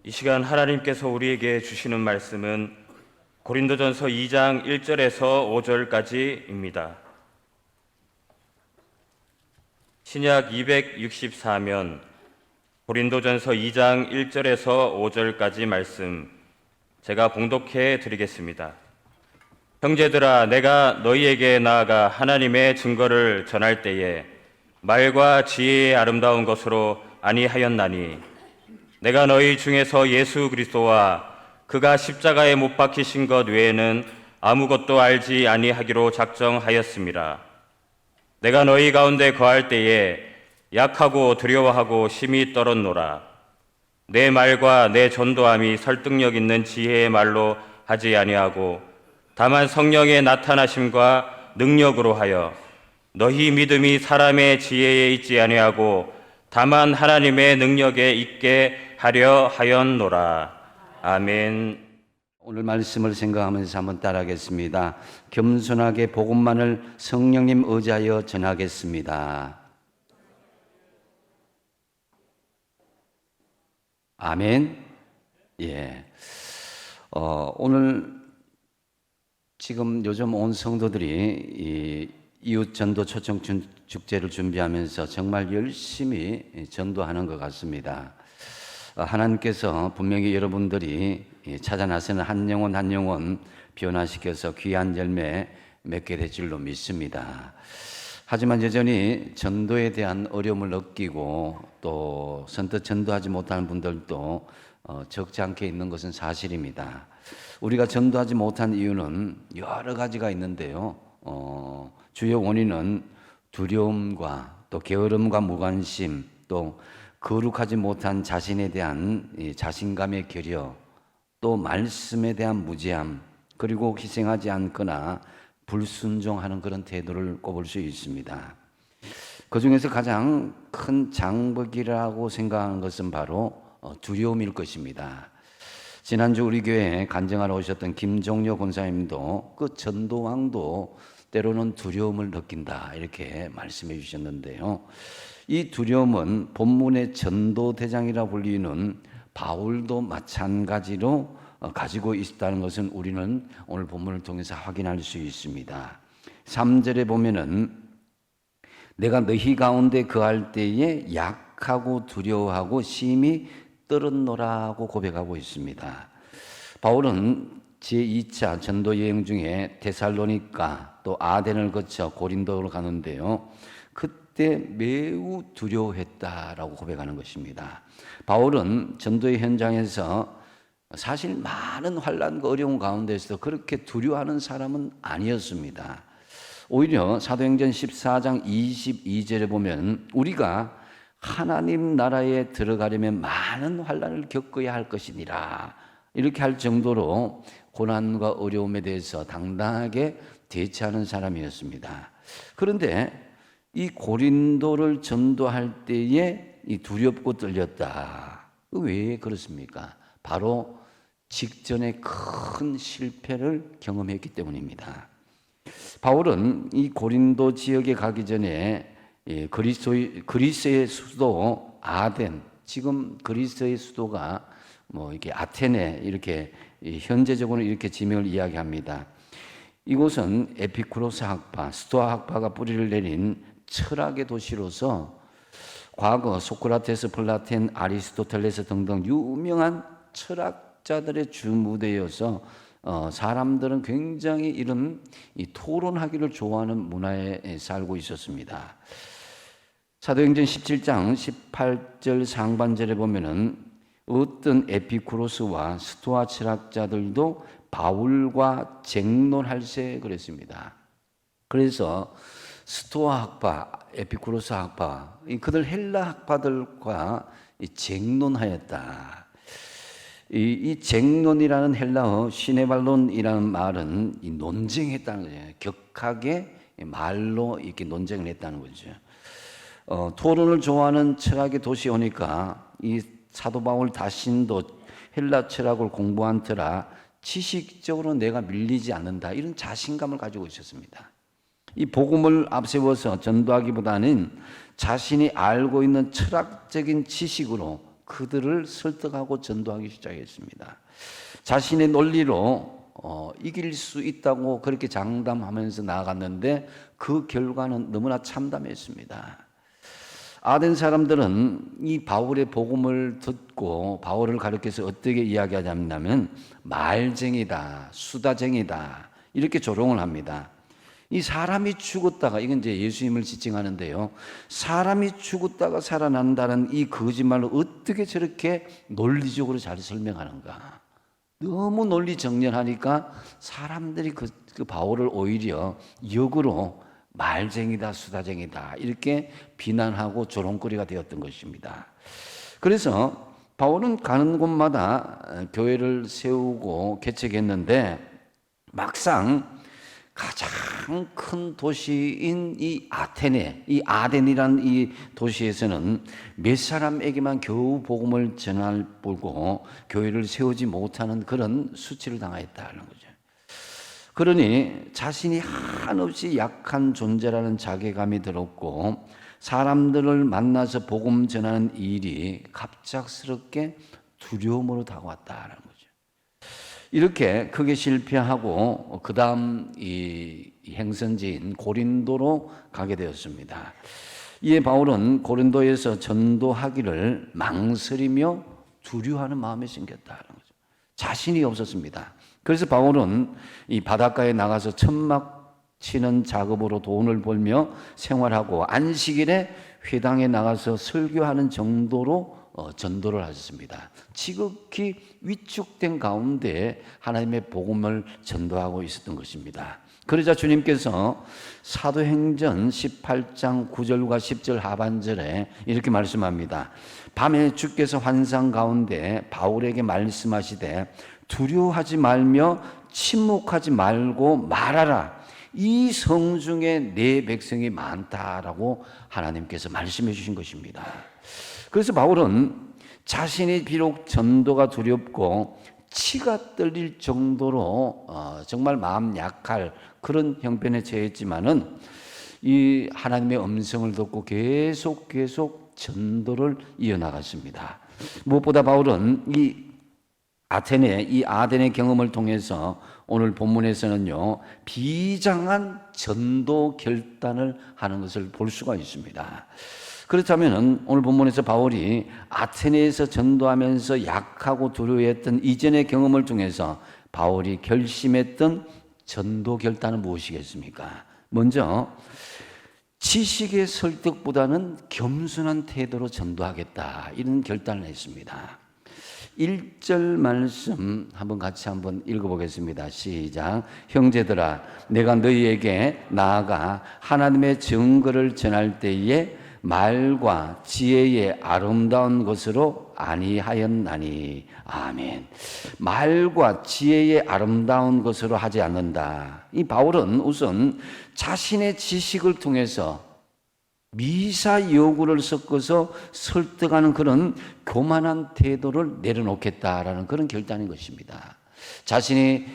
이 시간 하나님께서 우리에게 주시는 말씀은 고린도전서 2장 1절에서 5절까지입니다. 신약 264면 고린도전서 2장 1절에서 5절까지 말씀 제가 봉독해 드리겠습니다. 형제들아, 내가 너희에게 나아가 하나님의 증거를 전할 때에 말과 지혜의 아름다운 것으로 아니하였나니 내가 너희 중에서 예수 그리스도와 그가 십자가에 못 박히신 것 외에는 아무것도 알지 아니하기로 작정하였습니다. 내가 너희 가운데 거할 때에 약하고 두려워하고 심히 떨었노라. 내 말과 내 전도함이 설득력 있는 지혜의 말로 하지 아니하고 다만 성령의 나타나심과 능력으로 하여 너희 믿음이 사람의 지혜에 있지 아니하고 다만 하나님의 능력에 있게 하려 하였노라. 아멘. 오늘 말씀을 생각하면서 한번 따라하겠습니다. 겸손하게 복음만을 성령님 의지하여 전하겠습니다. 아멘. 예. 오늘 지금 요즘 온 성도들이 이 이웃 전도 초청 축제를 준비하면서 정말 열심히 전도하는 것 같습니다. 하나님께서 분명히 여러분들이 찾아 나서는 한 영혼 한 영혼 변화시켜서 귀한 열매 맺게 될 줄로 믿습니다. 하지만 여전히 전도에 대한 어려움을 느끼고 또 선뜻 전도하지 못하는 분들도 적지 않게 있는 것은 사실입니다. 우리가 전도하지 못한 이유는 여러 가지가 있는데요. 주요 원인은 두려움과 또 게으름과 무관심, 또 거룩하지 못한 자신에 대한 자신감의 결여, 또 말씀에 대한 무지함, 그리고 희생하지 않거나 불순종하는 그런 태도를 꼽을 수 있습니다. 그 중에서 가장 큰 장벽이라고 생각하는 것은 바로 두려움일 것입니다. 지난주 우리 교회에 간증하러 오셨던 김종료 권사님도 그 전도왕도 때로는 두려움을 느낀다 이렇게 말씀해 주셨는데요. 이 두려움은 본문의 전도대장이라 불리는 바울도 마찬가지로 가지고 있다는 것은 우리는 오늘 본문을 통해서 확인할 수 있습니다. 3절에 보면은 내가 너희 가운데 거할 때에 약하고 두려워하고 심히 떨었노라고 고백하고 있습니다. 바울은 제2차 전도 여행 중에 데살로니가 또 아덴을 거쳐 고린도로 가는데요. 그때 매우 두려워했다라고 고백하는 것입니다. 바울은 전도의 현장에서 사실 많은 환난과 어려움 가운데서 그렇게 두려워하는 사람은 아니었습니다. 오히려 사도행전 14장 22절에 보면 우리가 하나님 나라에 들어가려면 많은 환난을 겪어야 할 것이니라 이렇게 할 정도로 고난과 어려움에 대해서 당당하게 대처하는 사람이었습니다. 그런데 이 고린도를 전도할 때에 이 두렵고 떨렸다. 왜 그렇습니까? 바로 직전에 큰 실패를 경험했기 때문입니다. 바울은 이 고린도 지역에 가기 전에 그리스의 수도 아덴, 지금 그리스의 수도가 이렇게 아테네 이렇게 현재적으로 이렇게 지명을 이야기합니다. 이곳은 에피쿠로스 학파, 스토아 학파가 뿌리를 내린 철학의 도시로서 과거 소크라테스, 플라톤, 아리스토텔레스 등등 유명한 철학자들의 주무대여서 사람들은 굉장히 이런 토론하기를 좋아하는 문화에 살고 있었습니다. 사도행전 17장 18절 상반절에 보면은 어떤 에피쿠로스와 스토아 철학자들도 바울과 쟁론할세 그랬습니다. 그래서 스토아 학파, 에피쿠로스 학파, 그들 헬라 학파들과 쟁론하였다. 이 쟁론이라는 헬라어 시네발론이라는 말은 이 논쟁했다는 거죠. 격하게 말로 이렇게 논쟁을 했다는 거죠. 토론을 좋아하는 철학의 도시에 오니까 이 사도 바울 자신도 헬라 철학을 공부한 터라 지식적으로 내가 밀리지 않는다 이런 자신감을 가지고 있었습니다. 이 복음을 앞세워서 전도하기보다는 자신이 알고 있는 철학적인 지식으로 그들을 설득하고 전도하기 시작했습니다. 자신의 논리로 이길 수 있다고 그렇게 장담하면서 나아갔는데 그 결과는 너무나 참담했습니다. 아덴 사람들은 이 바울의 복음을 듣고 바울을 가리켜서 어떻게 이야기하냐면 말쟁이다, 수다쟁이다 이렇게 조롱을 합니다. 이 사람이 죽었다가, 이건 이제 예수님을 지칭하는데요, 사람이 죽었다가 살아난다는 이 거짓말을 어떻게 저렇게 논리적으로 잘 설명하는가. 너무 논리 정연하니까 사람들이 그 바울을 오히려 역으로 말쟁이다, 수다쟁이다 이렇게 비난하고 조롱거리가 되었던 것입니다. 그래서 바울은 가는 곳마다 교회를 세우고 개척했는데 막상 가장 큰 도시인 이 아테네, 이 아덴이라는 이 도시에서는 몇 사람에게만 겨우 복음을 전할 뿐고 교회를 세우지 못하는 그런 수치를 당하였다는 거죠. 그러니 자신이 한없이 약한 존재라는 자괴감이 들었고 사람들을 만나서 복음 전하는 일이 갑작스럽게 두려움으로 다가왔다는 거죠. 이렇게 크게 실패하고 그 다음 이 행선지인 고린도로 가게 되었습니다. 이에 바울은 고린도에서 전도하기를 망설이며 두려워하는 마음이 생겼다는 거죠. 자신이 없었습니다. 그래서 바울은 이 바닷가에 나가서 천막 치는 작업으로 돈을 벌며 생활하고 안식일에 회당에 나가서 설교하는 정도로 전도를 하셨습니다. 지극히 위축된 가운데 하나님의 복음을 전도하고 있었던 것입니다. 그러자 주님께서 사도행전 18장 9절과 10절 하반절에 이렇게 말씀합니다. 밤에 주께서 환상 가운데 바울에게 말씀하시되 두려워하지 말며 침묵하지 말고 말하라. 이 성중에 내 백성이 많다라고 하나님께서 말씀해 주신 것입니다. 그래서 바울은 자신이 비록 전도가 두렵고 치가 떨릴 정도로 정말 마음 약할 그런 형편에 처했지만은 이 하나님의 음성을 듣고 계속 전도를 이어나갔습니다. 무엇보다 바울은 이 아덴의 경험을 통해서 오늘 본문에서는요, 비장한 전도 결단을 하는 것을 볼 수가 있습니다. 그렇다면 오늘 본문에서 바울이 아테네에서 전도하면서 약하고 두려워했던 이전의 경험을 통해서 바울이 결심했던 전도 결단은 무엇이겠습니까? 먼저 지식의 설득보다는 겸손한 태도로 전도하겠다, 이런 결단을 했습니다. 1절 말씀 같이 한번 읽어보겠습니다. 시작. 형제들아, 내가 너희에게 나아가 하나님의 증거를 전할 때에 말과 지혜의 아름다운 것으로 아니하였나니. 아멘. 말과 지혜의 아름다운 것으로 하지 않는다. 이 바울은 우선 자신의 지식을 통해서 미사 여구를 섞어서 설득하는 그런 교만한 태도를 내려놓겠다라는 그런 결단인 것입니다. 자신이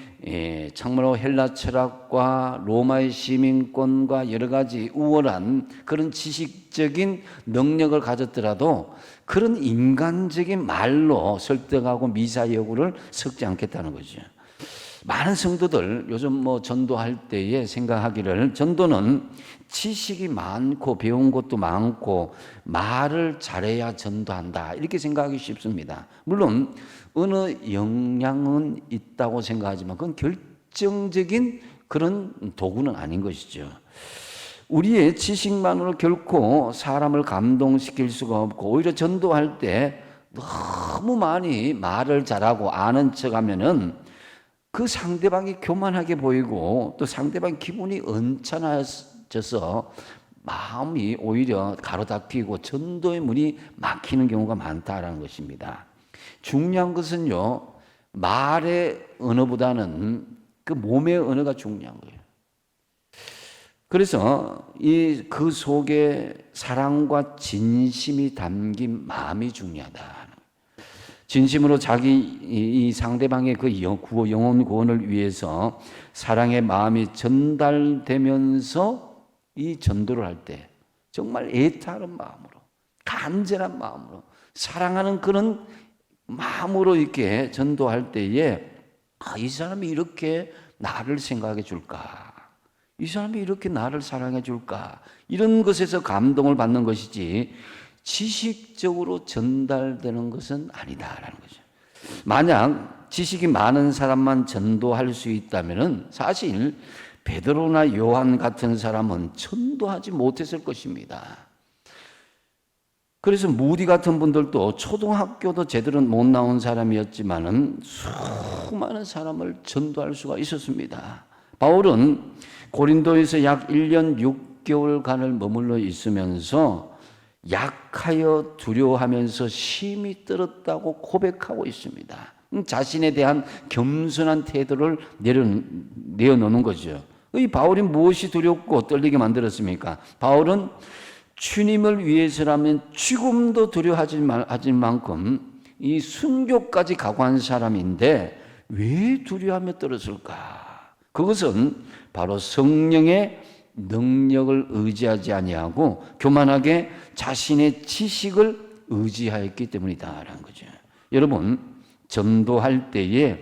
참으로 헬라 철학과 로마의 시민권과 여러 가지 우월한 그런 지식적인 능력을 가졌더라도 그런 인간적인 말로 설득하고 미사 여구를 섞지 않겠다는 거죠. 많은 성도들 요즘 전도할 때에 생각하기를 전도는 지식이 많고 배운 것도 많고 말을 잘해야 전도한다, 이렇게 생각하기 쉽습니다. 물론 어느 역량은 있다고 생각하지만 그건 결정적인 그런 도구는 아닌 것이죠. 우리의 지식만으로 결코 사람을 감동시킬 수가 없고 오히려 전도할 때 너무 많이 말을 잘하고 아는 척하면은 그 상대방이 교만하게 보이고 또 상대방 기분이 언짢아져서 마음이 오히려 가로닫히고 전도의 문이 막히는 경우가 많다라는 것입니다. 중요한 것은요, 말의 언어보다는 그 몸의 언어가 중요한 거예요. 그래서 그 속에 사랑과 진심이 담긴 마음이 중요하다. 진심으로 자기 이 상대방의 그 영혼 구원을 위해서 사랑의 마음이 전달되면서 이 전도를 할 때 정말 애타는 마음으로, 간절한 마음으로 사랑하는 그런 마음으로 이렇게 전도할 때에 이 사람이 이렇게 나를 생각해 줄까? 이 사람이 이렇게 나를 사랑해 줄까? 이런 것에서 감동을 받는 것이지 지식적으로 전달되는 것은 아니다라는 거죠. 만약 지식이 많은 사람만 전도할 수 있다면 사실 베드로나 요한 같은 사람은 전도하지 못했을 것입니다. 그래서 무디 같은 분들도 초등학교도 제대로 못 나온 사람이었지만은 수많은 사람을 전도할 수가 있었습니다. 바울은 고린도에서 약 1년 6개월간을 머물러 있으면서 약하여 두려워하면서 심히 떨었다고 고백하고 있습니다. 자신에 대한 겸손한 태도를 내어놓는 거죠. 이 바울이 무엇이 두렵고 떨리게 만들었습니까? 바울은 주님을 위해서라면 죽음도 두려워하지 만큼 이 순교까지 각오한 사람인데 왜 두려워하며 떨었을까? 그것은 바로 성령의 능력을 의지하지 아니하고 교만하게 자신의 지식을 의지하였기 때문이다라는 거죠. 여러분, 전도할 때에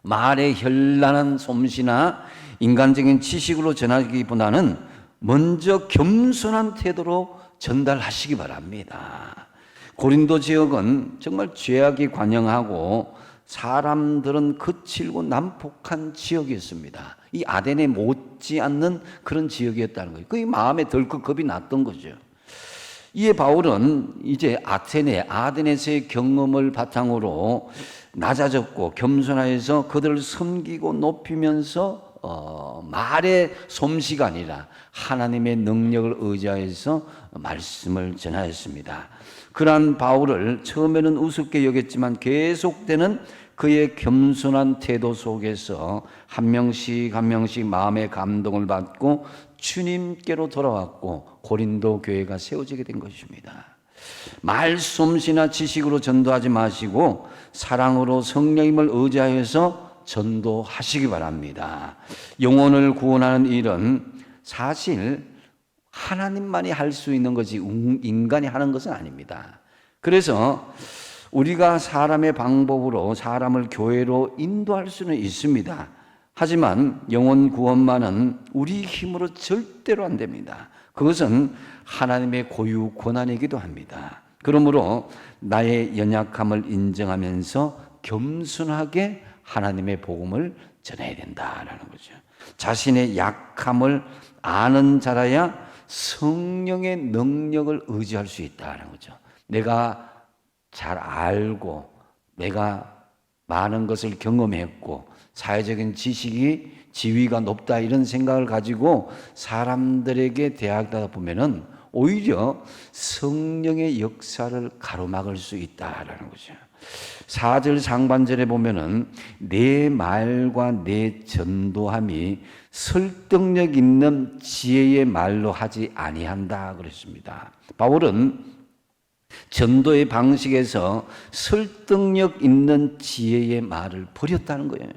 말의 현란한 솜씨나 인간적인 지식으로 전하기보다는 먼저 겸손한 태도로 전달하시기 바랍니다. 고린도 지역은 정말 죄악이 관영하고 사람들은 거칠고 난폭한 지역이었습니다. 이 아덴에 못지않는 그런 지역이었다는 거예요. 그 마음에 덜컥 겁이 났던 거죠. 이에 바울은 이제 아덴에서의 경험을 바탕으로 낮아졌고 겸손하여서 그들을 섬기고 높이면서 말의 솜씨가 아니라 하나님의 능력을 의지하여서 말씀을 전하였습니다. 그러한 바울을 처음에는 우습게 여겼지만 계속되는 그의 겸손한 태도 속에서 한 명씩 한 명씩 마음의 감동을 받고 주님께로 돌아왔고 고린도 교회가 세워지게 된 것입니다. 말솜씨나 지식으로 전도하지 마시고 사랑으로 성령님을 의지하여서 전도하시기 바랍니다. 영혼을 구원하는 일은 사실 하나님만이 할 수 있는 것이 인간이 하는 것은 아닙니다. 그래서 우리가 사람의 방법으로 사람을 교회로 인도할 수는 있습니다. 하지만 영혼 구원만은 우리 힘으로 절대로 안 됩니다. 그것은 하나님의 고유 권한이기도 합니다. 그러므로 나의 연약함을 인정하면서 겸손하게 하나님의 복음을 전해야 된다라는 거죠. 자신의 약함을 아는 자라야 성령의 능력을 의지할 수 있다는 거죠. 내가 잘 알고 내가 많은 것을 경험했고 사회적인 지식이 지위가 높다 이런 생각을 가지고 사람들에게 대하다 보면은 오히려 성령의 역사를 가로막을 수 있다라는 거죠. 4절 상반절에 보면은 내 말과 내 전도함이 설득력 있는 지혜의 말로 하지 아니한다 그랬습니다. 바울은 전도의 방식에서 설득력 있는 지혜의 말을 버렸다는 거예요.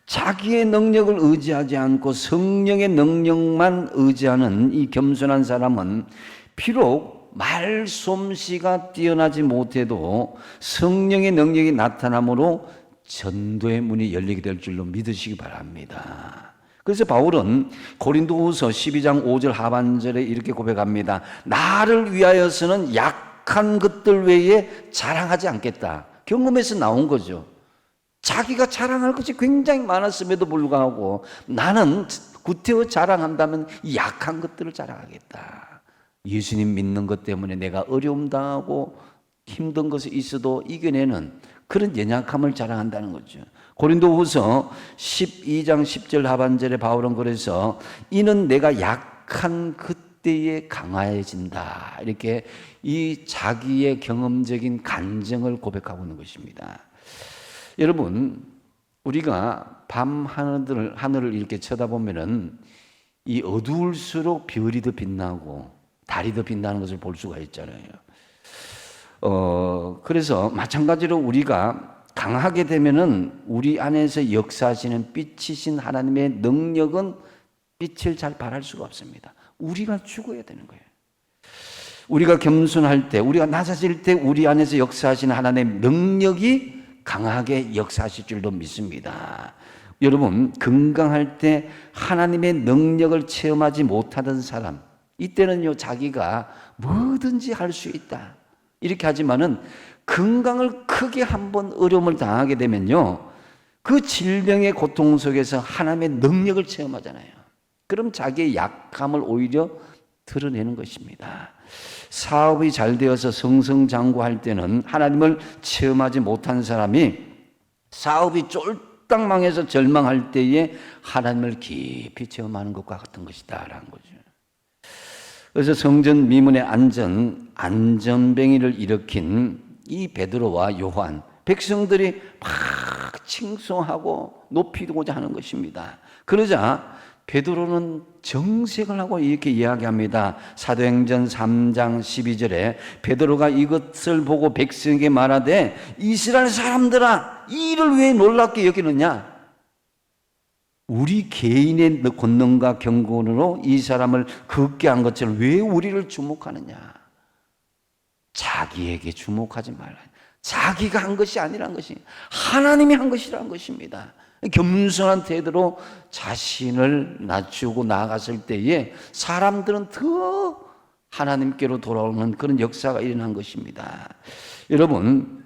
자기의 능력을 의지하지 않고 성령의 능력만 의지하는 이 겸손한 사람은 비록 말솜씨가 뛰어나지 못해도 성령의 능력이 나타남으로 전도의 문이 열리게 될 줄로 믿으시기 바랍니다. 그래서 바울은 고린도후서 12장 5절 하반절에 이렇게 고백합니다. 나를 위하여서는 약한 것들 외에 자랑하지 않겠다. 경험에서 나온 거죠. 자기가 자랑할 것이 굉장히 많았음에도 불구하고 나는 구태여 자랑한다면 약한 것들을 자랑하겠다. 예수님 믿는 것 때문에 내가 어려움 당하고 힘든 것이 있어도 이겨내는 그런 연약함을 자랑한다는 거죠. 고린도후서 12장 10절 하반절에 바울은 그래서 이는 내가 약한 그때에 강화해진다. 이렇게 이 자기의 경험적인 간증을 고백하고 있는 것입니다. 여러분, 우리가 밤 하늘을 이렇게 쳐다보면은 이 어두울수록 별이 더 빛나고 달이 더 빛나는 것을 볼 수가 있잖아요. 그래서 마찬가지로 우리가 강하게 되면은 우리 안에서 역사하시는 빛이신 하나님의 능력은 빛을 잘 발할 수가 없습니다. 우리가 죽어야 되는 거예요. 우리가 겸손할 때, 우리가 낮아질 때 우리 안에서 역사하시는 하나님의 능력이 강하게 역사하실 줄도 믿습니다. 여러분, 건강할 때 하나님의 능력을 체험하지 못하던 사람, 이때는요 자기가 뭐든지 할 수 있다 이렇게 하지만은 건강을 크게 한번 어려움을 당하게 되면요 그 질병의 고통 속에서 하나님의 능력을 체험하잖아요. 그럼 자기의 약함을 오히려 드러내는 것입니다. 사업이 잘 되어서 승승장구할 때는 하나님을 체험하지 못한 사람이 사업이 쫄딱 망해서 절망할 때에 하나님을 깊이 체험하는 것과 같은 것이다 라는 거죠. 그래서 성전 미문의 안전뱅이를 일으킨 이 베드로와 요한, 백성들이 막 칭송하고 높이고자 하는 것입니다. 그러자 베드로는 정색을 하고 이렇게 이야기합니다. 사도행전 3장 12절에 베드로가 이것을 보고 백성에게 말하되 이스라엘 사람들아 이 일을 왜 놀랍게 여기느냐? 우리 개인의 권능과 경건으로 이 사람을 걷게 한 것처럼 왜 우리를 주목하느냐? 자기에게 주목하지 말라. 자기가 한 것이 아니란 것이 하나님이 한 것이란 것입니다. 겸손한 태도로 자신을 낮추고 나아갔을 때에 사람들은 더 하나님께로 돌아오는 그런 역사가 일어난 것입니다. 여러분,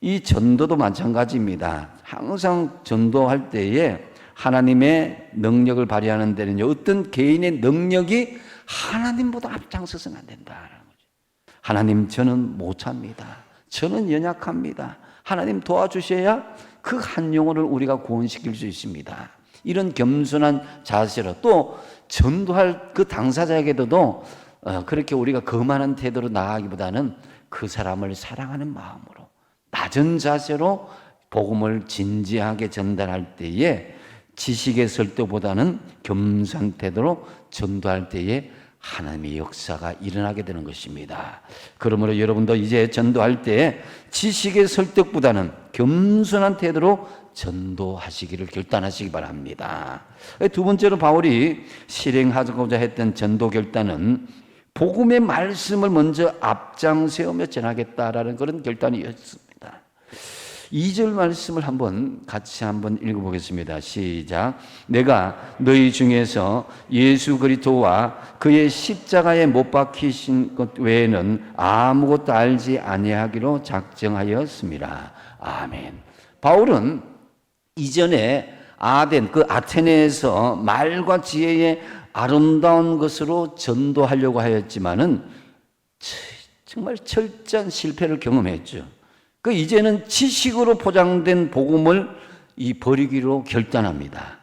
이 전도도 마찬가지입니다. 항상 전도할 때에 하나님의 능력을 발휘하는 데는요 어떤 개인의 능력이 하나님보다 앞장서서는 안 된다는 거죠. 하나님, 저는 못 찹니다. 저는 연약합니다. 하나님 도와주셔야 그 한 영혼을 우리가 구원시킬 수 있습니다. 이런 겸손한 자세로 또 전도할 그 당사자에게도 그렇게 우리가 거만한 태도로 나아가기보다는 그 사람을 사랑하는 마음으로 낮은 자세로 복음을 진지하게 전달할 때에 지식의 설득보다는 겸손한 태도로 전도할 때에 하나님의 역사가 일어나게 되는 것입니다. 그러므로 여러분도 이제 전도할 때 지식의 설득보다는 겸손한 태도로 전도하시기를 결단하시기 바랍니다. 두 번째로 바울이 실행하고자 했던 전도 결단은 복음의 말씀을 먼저 앞장세우며 전하겠다라는 그런 결단이었습니다. 2절 말씀을 같이 읽어보겠습니다. 시작. 내가 너희 중에서 예수 그리스도와 그의 십자가에 못 박히신 것 외에는 아무것도 알지 아니하기로 작정하였습니다. 아멘. 바울은 이전에 아테네에서 말과 지혜의 아름다운 것으로 전도하려고 하였지만은 정말 철저한 실패를 경험했죠. 이제는 지식으로 포장된 복음을 버리기로 결단합니다.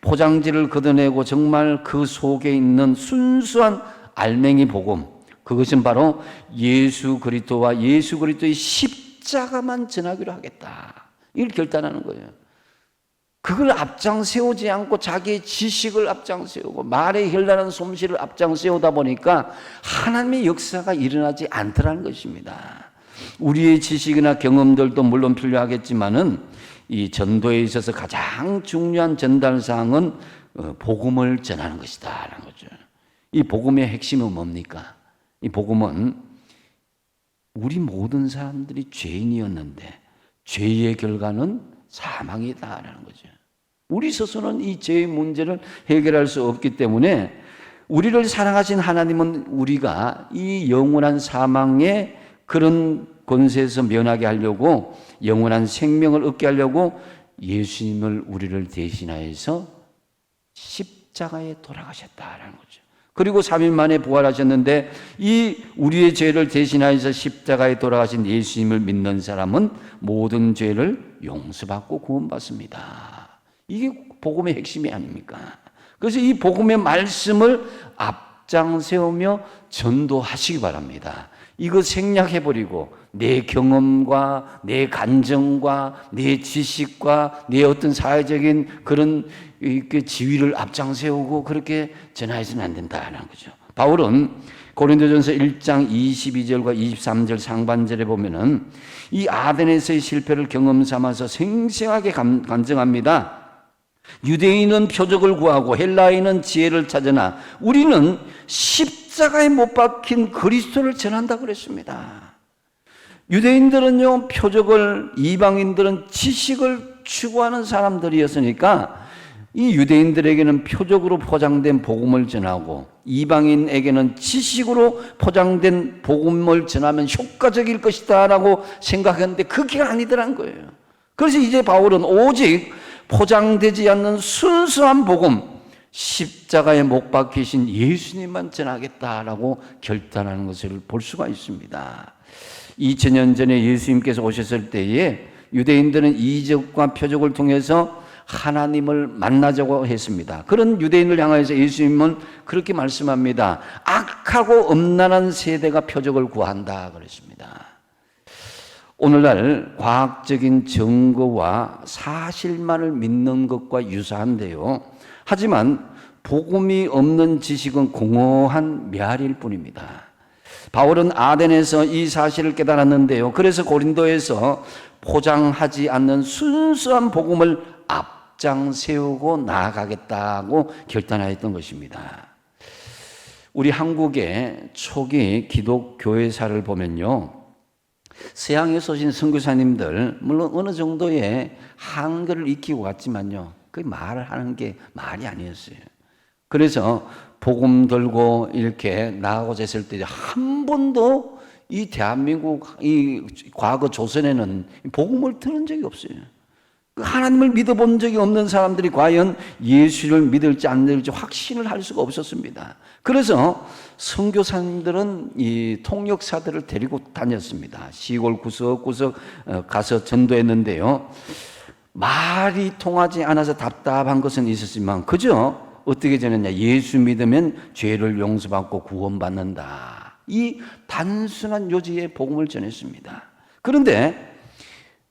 포장지를 걷어내고 정말 그 속에 있는 순수한 알맹이 복음, 그것은 바로 예수 그리스도와 예수 그리스도의 십자가만 전하기로 하겠다. 이걸 결단하는 거예요. 그걸 앞장세우지 않고 자기의 지식을 앞장세우고 말의 현란한 솜씨를 앞장세우다 보니까 하나님의 역사가 일어나지 않더라는 것입니다. 우리의 지식이나 경험들도 물론 필요하겠지만은 이 전도에 있어서 가장 중요한 전달 사항은 복음을 전하는 것이다라는 거죠. 이 복음의 핵심은 뭡니까? 이 복음은 우리 모든 사람들이 죄인이었는데 죄의 결과는 사망이다라는 거죠. 우리 스스로는 이 죄의 문제를 해결할 수 없기 때문에 우리를 사랑하신 하나님은 우리가 이 영원한 사망의 그런 권세에서 면하게 하려고 영원한 생명을 얻게 하려고 예수님을 우리를 대신하여서 십자가에 돌아가셨다라는 거죠. 그리고 3일 만에 부활하셨는데 이 우리의 죄를 대신하여서 십자가에 돌아가신 예수님을 믿는 사람은 모든 죄를 용서받고 구원받습니다. 이게 복음의 핵심이 아닙니까? 그래서 이 복음의 말씀을 앞장세우며 전도하시기 바랍니다. 이거 생략해버리고 내 경험과 내 간정과 내 지식과 내 어떤 사회적인 그런 지위를 앞장세우고 그렇게 전하여서는 안 된다는 거죠. 바울은 고린도전서 1장 22절과 23절 상반절에 보면은 이 아덴에서의 실패를 경험 삼아서 생생하게 간증합니다. 유대인은 표적을 구하고 헬라인은 지혜를 찾으나 우리는 십자가에 못 박힌 그리스도를 전한다 그랬습니다. 유대인들은요, 표적을, 이방인들은 지식을 추구하는 사람들이었으니까 이 유대인들에게는 표적으로 포장된 복음을 전하고 이방인에게는 지식으로 포장된 복음을 전하면 효과적일 것이다 라고 생각했는데 그게 아니더란 거예요. 그래서 이제 바울은 오직 포장되지 않는 순수한 복음, 십자가에 못 박히신 예수님만 전하겠다라고 결단하는 것을 볼 수가 있습니다. 2000년 전에 예수님께서 오셨을 때에 유대인들은 이적과 표적을 통해서 하나님을 만나자고 했습니다. 그런 유대인을 향하여서 예수님은 그렇게 말씀합니다. 악하고 음란한 세대가 표적을 구한다 그랬습니다. 오늘날 과학적인 증거와 사실만을 믿는 것과 유사한데요. 하지만 복음이 없는 지식은 공허한 메아리일 뿐입니다. 바울은 아덴에서 이 사실을 깨달았는데요. 그래서 고린도에서 포장하지 않는 순수한 복음을 앞장 세우고 나아가겠다고 결단하였던 것입니다. 우리 한국의 초기 기독교회사를 보면요, 서양에서 오신 선교사님들 물론 어느 정도의 한글을 익히고 갔지만요, 그 말을 하는 게 말이 아니었어요. 그래서 복음 들고 이렇게 나가고자 했을 때 한 번도 이 대한민국 이 과거 조선에는 복음을 들은 적이 없어요. 하나님을 믿어본 적이 없는 사람들이 과연 예수를 믿을지 안 믿을지 확신을 할 수가 없었습니다. 그래서 선교사님들은 이 통역사들을 데리고 다녔습니다. 시골 구석구석 가서 전도했는데요. 말이 통하지 않아서 답답한 것은 있었지만 그저 어떻게 전했냐, 예수 믿으면 죄를 용서받고 구원받는다, 이 단순한 요지의 복음을 전했습니다. 그런데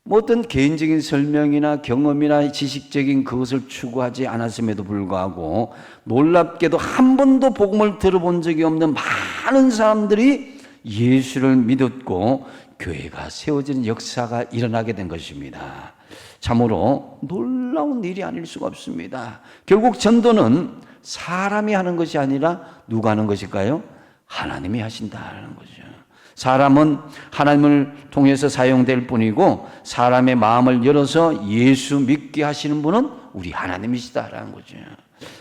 뭐 어떤 개인적인 설명이나 경험이나 지식적인 그것을 추구하지 않았음에도 불구하고 놀랍게도 한 번도 복음을 들어본 적이 없는 많은 사람들이 예수를 믿었고 교회가 세워지는 역사가 일어나게 된 것입니다. 참으로 놀라운 일이 아닐 수가 없습니다. 결국 전도는 사람이 하는 것이 아니라 누가 하는 것일까요? 하나님이 하신다는 거죠. 사람은 하나님을 통해서 사용될 뿐이고 사람의 마음을 열어서 예수 믿게 하시는 분은 우리 하나님이시다라는 거죠.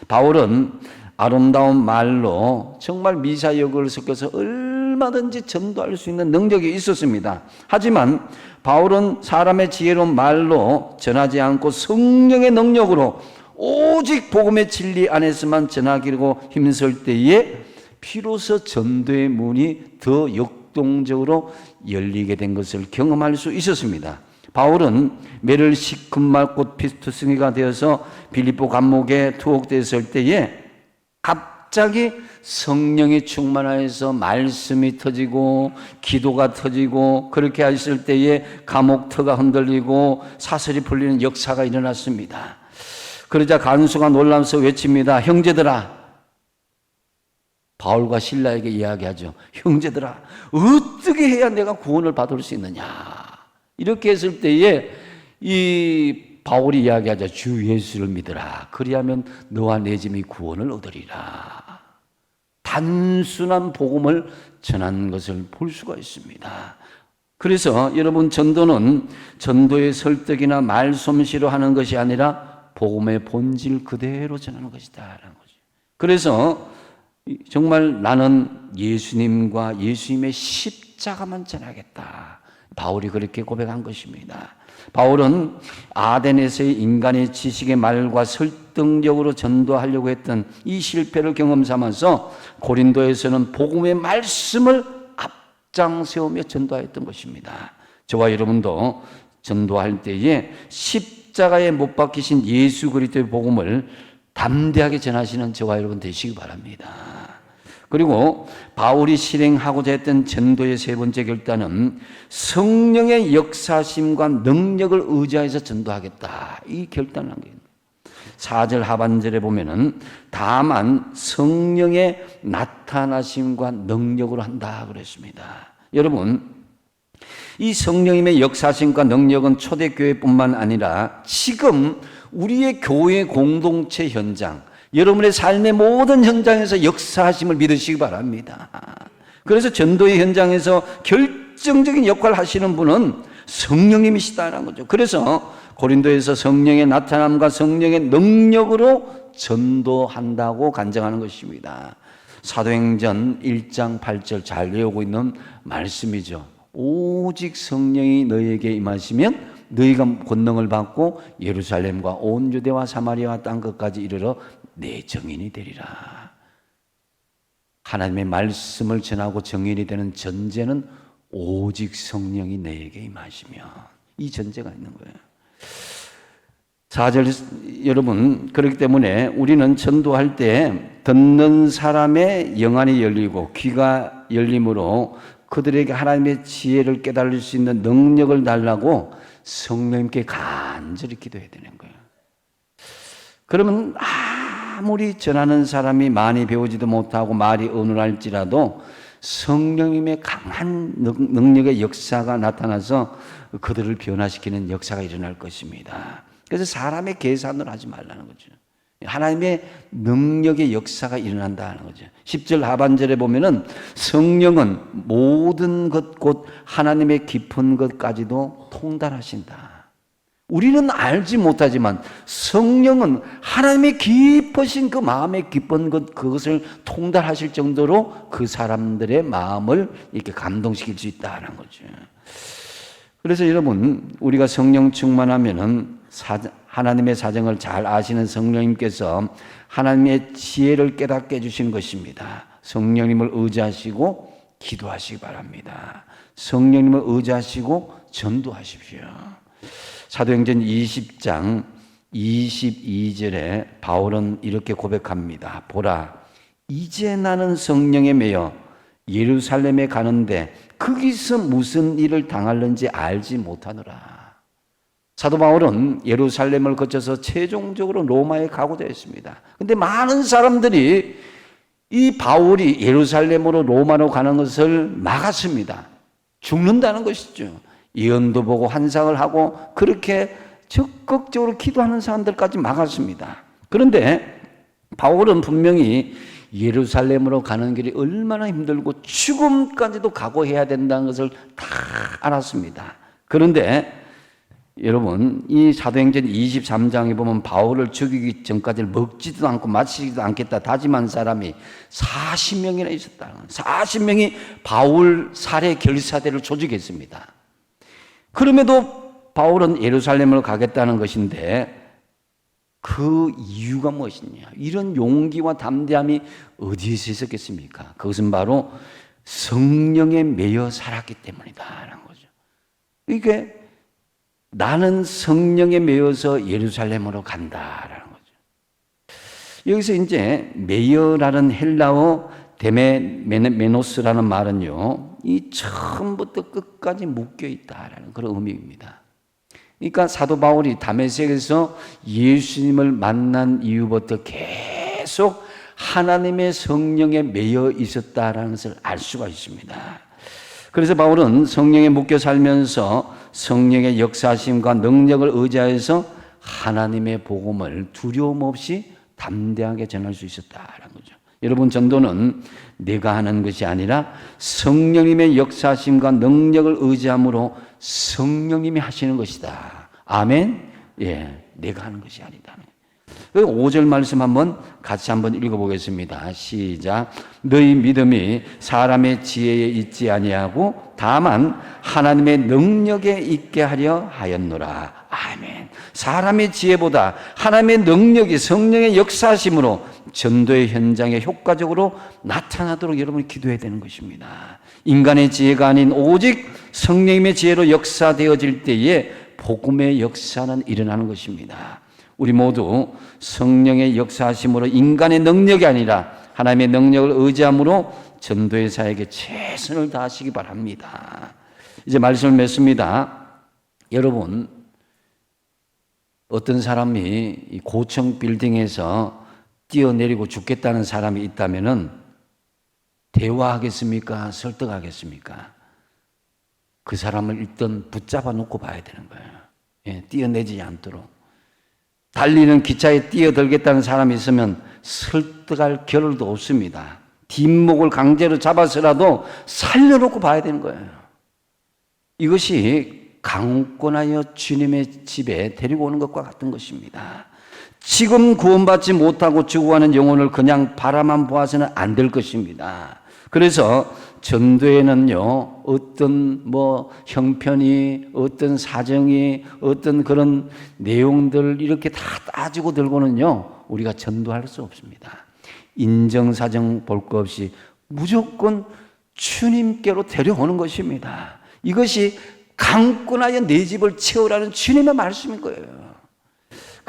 바울은 아름다운 말로 정말 미사역을 섞어서 얼마든지 전도할 수 있는 능력이 있었습니다. 하지만 바울은 사람의 지혜로운 말로 전하지 않고 성령의 능력으로 오직 복음의 진리 안에서만 전하기로 힘쓸 때에 비로소 전도의 문이 더 역동적으로 열리게 된 것을 경험할 수 있었습니다. 바울은 메를 시큼말꽃 피스투스가 되어서 빌립보 감옥에 투옥되었을 때에 갑자기 성령이 충만하여서 말씀이 터지고 기도가 터지고 그렇게 하셨을 때에 감옥터가 흔들리고 사슬이 풀리는 역사가 일어났습니다. 그러자 간수가 놀라면서 외칩니다. 형제들아, 바울과 실라에게 이야기하죠. 형제들아, 어떻게 해야 내가 구원을 받을 수 있느냐. 이렇게 했을 때에 이 바울이 이야기하죠. 주 예수를 믿으라. 그리하면 너와 내 집이 구원을 얻으리라. 단순한 복음을 전한 것을 볼 수가 있습니다. 그래서 여러분, 전도는 전도의 설득이나 말솜씨로 하는 것이 아니라 복음의 본질 그대로 전하는 것이다라는 거죠. 그래서 정말 나는 예수님과 예수님의 십자가만 전하겠다. 바울이 그렇게 고백한 것입니다. 바울은 아덴에서의 인간의 지식의 말과 설득력으로 전도하려고 했던 이 실패를 경험 삼아서 고린도에서는 복음의 말씀을 앞장 세우며 전도하였던 것입니다. 저와 여러분도 전도할 때에 십자가에 못 박히신 예수 그리스도의 복음을 담대하게 전하시는 저와 여러분 되시기 바랍니다. 그리고 바울이 실행하고자 했던 전도의 세 번째 결단은 성령의 역사심과 능력을 의지해서 전도하겠다, 이 결단을 한 거예요. 4절 하반절에 보면은 다만 성령의 나타나심과 능력으로 한다 그랬습니다. 여러분, 이 성령님의 역사심과 능력은 초대교회뿐만 아니라 지금 우리의 교회 공동체 현장, 여러분의 삶의 모든 현장에서 역사하심을 믿으시기 바랍니다. 그래서 전도의 현장에서 결정적인 역할을 하시는 분은 성령님이시다는 거죠. 그래서 고린도에서 성령의 나타남과 성령의 능력으로 전도한다고 간증하는 것입니다. 사도행전 1장 8절 잘 외우고 있는 말씀이죠. 오직 성령이 너희에게 임하시면 너희가 권능을 받고 예루살렘과 온 유대와 사마리아와 땅 끝까지 이르러 내 증인이 되리라. 하나님의 말씀을 전하고 증인이 되는 전제는 오직 성령이 너에게 임하시면, 이 전제가 있는 거예요. 4절 여러분, 그렇기 때문에 우리는 전도할 때 듣는 사람의 영안이 열리고 귀가 열림으로 그들에게 하나님의 지혜를 깨달을 수 있는 능력을 달라고 성령님께 간절히 기도해야 되는 거예요. 그러면 아무리 전하는 사람이 많이 배우지도 못하고 말이 어눌할지라도 성령님의 강한 능력의 역사가 나타나서 그들을 변화시키는 역사가 일어날 것입니다. 그래서 사람의 계산을 하지 말라는 거죠. 하나님의 능력의 역사가 일어난다는 거죠. 10절 하반절에 보면은 성령은 모든 것 곧 하나님의 깊은 것까지도 통달하신다. 우리는 알지 못하지만 성령은 하나님의 깊으신 그 마음의 깊은 것, 그것을 통달하실 정도로 그 사람들의 마음을 이렇게 감동시킬 수 있다는 거죠. 그래서 여러분, 우리가 성령 충만하면은 하나님의 사정을 잘 아시는 성령님께서 하나님의 지혜를 깨닫게 해주시는 것입니다. 성령님을 의지하시고 기도하시기 바랍니다. 성령님을 의지하시고 전도하십시오. 사도행전 20장 22절에 바울은 이렇게 고백합니다. 보라, 이제 나는 성령에 매여 예루살렘에 가는데 거기서 무슨 일을 당할는지 알지 못하노라. 사도 바울은 예루살렘을 거쳐서 최종적으로 로마에 가고자 했습니다. 근데 많은 사람들이 이 바울이 예루살렘으로 로마로 가는 것을 막았습니다. 죽는다는 것이죠. 예언도 보고 환상을 하고 그렇게 적극적으로 기도하는 사람들까지 막았습니다. 그런데 바울은 분명히 예루살렘으로 가는 길이 얼마나 힘들고 죽음까지도 각오해야 된다는 것을 다 알았습니다. 그런데 여러분, 이 사도행전 23장에 보면 바울을 죽이기 전까지 먹지도 않고 마시지도 않겠다 다짐한 사람이 40명이나 있었다. 40명이 바울 살해 결사대를 조직했습니다. 그럼에도 바울은 예루살렘을 가겠다는 것인데 그 이유가 무엇이냐? 이런 용기와 담대함이 어디에서 있었겠습니까? 그것은 바로 성령에 매여 살았기 때문이다라는 거죠. 이게 나는 성령에 매여서 예루살렘으로 간다라는 거죠. 여기서 이제 매여라는 헬라어 데메노스라는 말은요, 이 처음부터 끝까지 묶여 있다라는 그런 의미입니다. 그러니까 사도 바울이 다메섹에서 예수님을 만난 이후부터 계속 하나님의 성령에 매여 있었다라는 것을 알 수가 있습니다. 그래서 바울은 성령에 묶여 살면서 성령의 역사하심과 능력을 의지하여서 하나님의 복음을 두려움 없이 담대하게 전할 수 있었다라는 거죠. 여러분, 전도는 내가 하는 것이 아니라 성령님의 역사하심과 능력을 의지함으로 성령님이 하시는 것이다. 아멘? 예, 내가 하는 것이 아니다. 5절 말씀 같이 한번 읽어보겠습니다. 시작. 너희 믿음이 사람의 지혜에 있지 아니하고 다만 하나님의 능력에 있게 하려 하였노라. 아멘. 사람의 지혜보다 하나님의 능력이 성령의 역사심으로 전도의 현장에 효과적으로 나타나도록 여러분이 기도해야 되는 것입니다. 인간의 지혜가 아닌 오직 성령님의 지혜로 역사되어질 때에 복음의 역사는 일어나는 것입니다. 우리 모두 성령의 역사하심으로 인간의 능력이 아니라 하나님의 능력을 의지함으로 전도의 사역에 최선을 다하시기 바랍니다. 이제 말씀을 맺습니다. 여러분, 어떤 사람이 고층 빌딩에서 뛰어내리고 죽겠다는 사람이 있다면은 대화하겠습니까? 설득하겠습니까? 그 사람을 일단 붙잡아 놓고 봐야 되는 거예요. 예, 뛰어내지 않도록. 달리는 기차에 뛰어들겠다는 사람이 있으면 설득할 겨를도 없습니다. 뒷목을 강제로 잡아서라도 살려놓고 봐야 되는 거예요. 이것이 강권하여 주님의 집에 데리고 오는 것과 같은 것입니다. 지금 구원받지 못하고 죽어가는 영혼을 그냥 바라만 보아서는 안 될 것입니다. 그래서 전도에는요, 어떤 형편이, 어떤 사정이, 어떤 그런 내용들 이렇게 다 따지고 들고는요, 우리가 전도할 수 없습니다. 인정사정 볼 것 없이 무조건 주님께로 데려오는 것입니다. 이것이 강권하여 내 집을 채우라는 주님의 말씀인 거예요.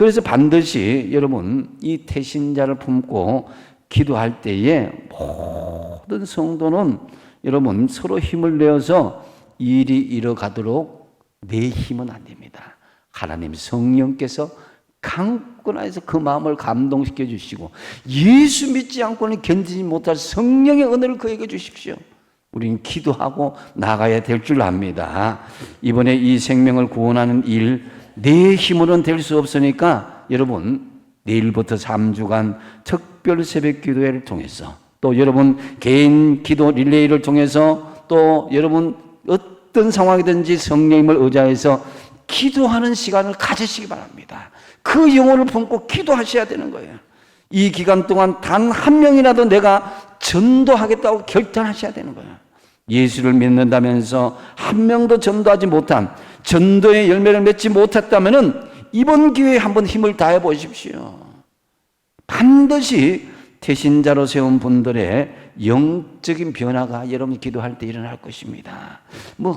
그래서 반드시 여러분 이 태신자를 품고 기도할 때에 모든 성도는 여러분 서로 힘을 내어서 일이 이뤄가도록 내 힘은 안 됩니다. 하나님 성령께서 강권하여서 그 마음을 감동시켜 주시고 예수 믿지 않고는 견디지 못할 성령의 은혜를 그에게 주십시오. 우리는 기도하고 나가야 될 줄 압니다. 이번에 이 생명을 구원하는 일 내 힘으로는 될 수 없으니까 여러분 내일부터 3주간 특별 새벽 기도회를 통해서 또 여러분 개인 기도 릴레이를 통해서 또 여러분 어떤 상황이든지 성령님을 의지해서 기도하는 시간을 가지시기 바랍니다. 그 영혼을 품고 기도하셔야 되는 거예요. 이 기간 동안 단 한 명이라도 내가 전도하겠다고 결단하셔야 되는 거예요. 예수를 믿는다면서 한 명도 전도하지 못한 전도의 열매를 맺지 못했다면 이번 기회에 한번 힘을 다해 보십시오. 반드시 태신자로 세운 분들의 영적인 변화가 여러분 기도할 때 일어날 것입니다.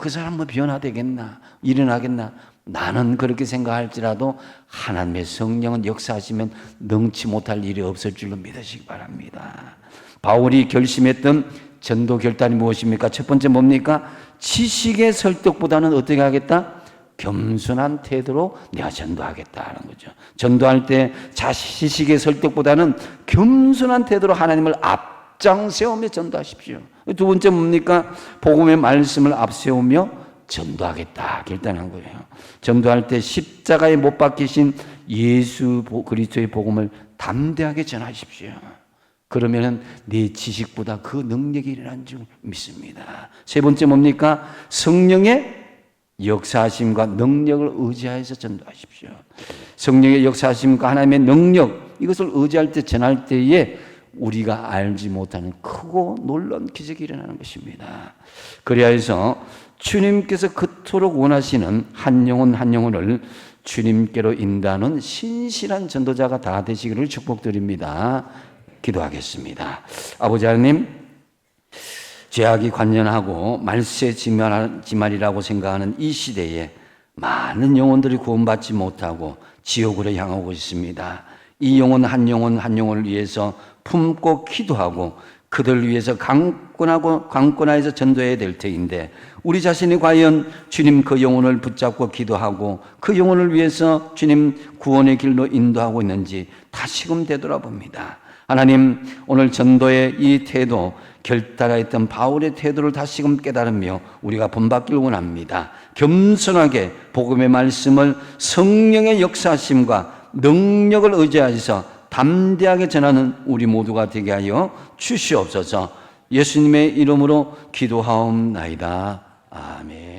그 사람 변화되겠나? 일어나겠나? 나는 그렇게 생각할지라도 하나님의 성령은 역사하시면 능치 못할 일이 없을 줄로 믿으시기 바랍니다. 바울이 결심했던 전도 결단이 무엇입니까? 첫 번째 뭡니까? 지식의 설득보다는 어떻게 하겠다? 겸손한 태도로 내가 전도하겠다는 거죠. 전도할 때 지식의 설득보다는 겸손한 태도로 하나님을 앞장 세우며 전도하십시오. 두 번째 뭡니까? 복음의 말씀을 앞세우며 전도하겠다 결단한 거예요. 전도할 때 십자가에 못 박히신 예수 그리스도의 복음을 담대하게 전하십시오. 그러면은 내 지식보다 그 능력이 일어난 줄 믿습니다. 세 번째 뭡니까? 성령의 역사하심과 능력을 의지하여서 전도하십시오. 성령의 역사하심과 하나님의 능력 이것을 의지할 때 전할 때에 우리가 알지 못하는 크고 놀라운 기적이 일어나는 것입니다. 그래야 해서 주님께서 그토록 원하시는 한 영혼 한 영혼을 주님께로 인도하는 신실한 전도자가 다 되시기를 축복드립니다. 기도하겠습니다. 아버지 하나님, 죄악이 관연하고 말세 지말이라고 생각하는 이 시대에 많은 영혼들이 구원받지 못하고 지옥으로 향하고 있습니다. 이 영혼 한 영혼을 위해서 품고 기도하고 그들을 위해서 강권하여서 전도해야 될 터인데 우리 자신이 과연 주님 그 영혼을 붙잡고 기도하고 그 영혼을 위해서 주님 구원의 길로 인도하고 있는지 다시금 되돌아봅니다. 하나님, 오늘 전도의 이 태도, 결단하였던 바울의 태도를 다시금 깨달으며 우리가 본받기를 원합니다. 겸손하게 복음의 말씀을 성령의 역사하심과 능력을 의지하여서 담대하게 전하는 우리 모두가 되게 하여 주시옵소서. 예수님의 이름으로 기도하옵나이다. 아멘.